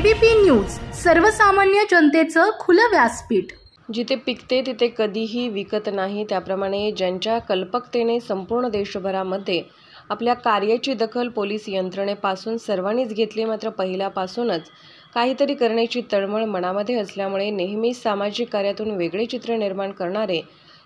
IVP news, सर्वसामान्य जनतेचं खुलं व्यासपीठ। जिथे पिकते तिथे कधीही विकत नाही, त्याप्रमाणे ज्यांच्या कल्पकतेने संपूर्ण देशभरामध्ये आपल्या कार्याची दखल पोलीस यंत्रणेपासून सर्वांनीच घेतली, मात्र पहिल्यापासूनच काहीतरी करण्याची तळमळ मनामध्ये असल्यामुळे नेहमी सामाजिक कार्यातून वेगळे चित्र निर्माण करणारे,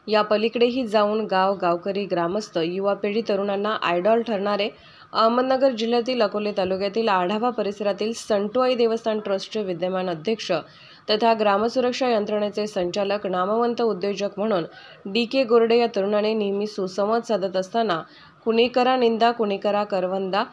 या पलीकडेही जाऊन गावकरी, ग्रामस्थ, युवा पिढी, तरुणांना आयडॉल ठरणारे अहमदनगर जिल्ह्यातील अकोले तालुक्यातील आढावा परिसरातील संटूआई देवस्थान ट्रस्टचे विद्यमान अध्यक्ष तथा ग्रामसुरक्षा यंत्रणेचे संचालक, नामवंत उद्योजक म्हणून DK गोरडे या तरुणाने नेहमी सुसंवाद साधत असताना कुणी करा निंदा, कुणी करा करवंदा,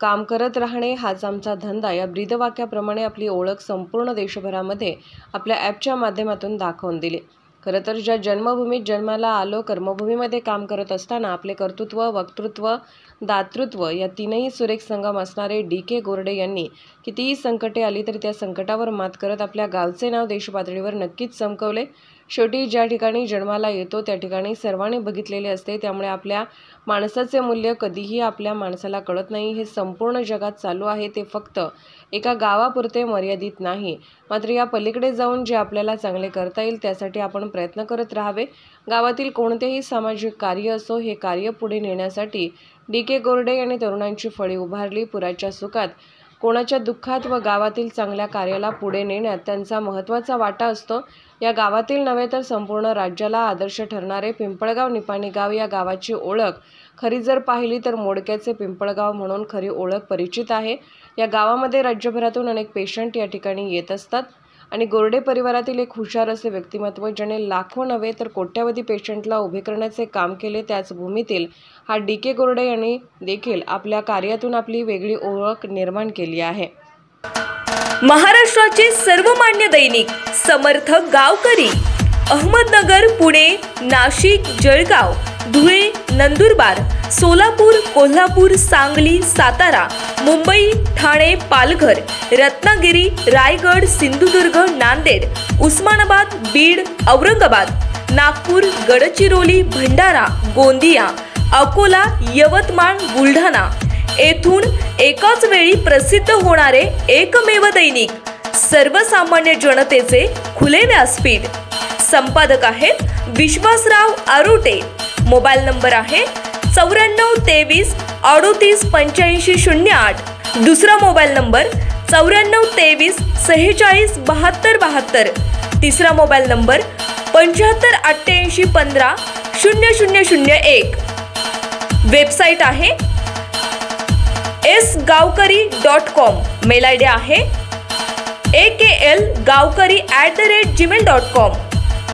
काम करत राहणे हाच आमचा धंदा या ब्रीदवाक्याप्रमाणे आपली ओळख संपूर्ण देशभरामध्ये आपल्या ॲपच्या माध्यमातून दाखवून दिली। खरं तर ज्या जन्मभूमीत जन्माला आलो, कर्मभूमीमध्ये काम करत असताना आपले कर्तृत्व, वक्तृत्व, दातृत्व या तीनही सुरेख संगम असणारे DK गोरडे यांनी कितीही संकटे आली तरी त्या संकटावर मात करत आपल्या गावचे नाव देशपातळीवर नक्कीच चमकवले। शेवटी ज्या ठिकाणी जन्माला येतो त्या ठिकाणी सर्वांनी बघितलेले असते, त्यामुळे आपल्या माणसाचे मूल्य कधीही आपल्या माणसाला कळत नाही। हे संपूर्ण जगात चालू आहे, ते फक्त एका गावापुरते मर्यादित नाही, मात्र या पलीकडे जाऊन जे आपल्याला चांगले करता येईल त्यासाठी आपण प्रयत्न करत राहावे। गावातील कोणतेही सामाजिक कार्य असो, हे कार्य पुढे नेण्यासाठी DK गोरडे यांनी तरुणांची फळी उभारली। पुराच्या सुखात, कोणाच्या दुःखात व गावातील चांगल्या कार्याला पुढे नेण्यात त्यांचा महत्त्वाचा वाटा असतो। या गावातील नव्हे तर संपूर्ण राज्याला आदर्श ठरणारे पिंपळगाव निपाणी गाव या गावाची ओळख खरी जर पाहिली तर मोडक्याचे पिंपळगाव म्हणून खरी ओळख परिचित आहे। या गावामध्ये राज्यभरातून अनेक पेशंट या ठिकाणी येत असतात आणि गोरडे परिवारातील एक हुशार असे व्यक्तिमत्व, ज्याने लाखो नव्हे तर कोट्यावधी पेशंटला उभे करण्याचे काम केले, त्याच भूमीतील हा DK गोरडे यांनी देखील आपल्या कार्यातून आपली वेगळी ओळख निर्माण केली आहे। महाराष्ट्राचे सर्वमान्य दैनिक समर्थक गावकरी, अहमदनगर, पुणे, नाशिक, जळगाव, धुळे, नंदुरबार, सोलापूर, कोल्हापूर, सांगली, सातारा, मुंबई, ठाणे, पालघर, रत्नागिरी, रायगड, सिंधुदुर्ग, नांदेड, उस्मानाबाद, बीड, औरंगाबाद, नागपूर, गडचिरोली, भंडारा, गोंदिया, अकोला, यवतमाळ, बुलढाणा येथून एकाच वेळी प्रसिद्ध होणारे एकमेव दैनिक, सर्वसामान्य जनतेचे खुले व्यासपीठ। संपादक आहेत विश्वासराव आरोटे। मोबाईल नंबर आहे 94 23 38 85 08। दुसरा मोबाईल नंबर 94 23 46 72 72। तिसरा मोबाईल नंबर 75 88 15 0001। वेबसाईट आहे sgavkari.com। मेल ID आहे aklgavkari@gmail.com।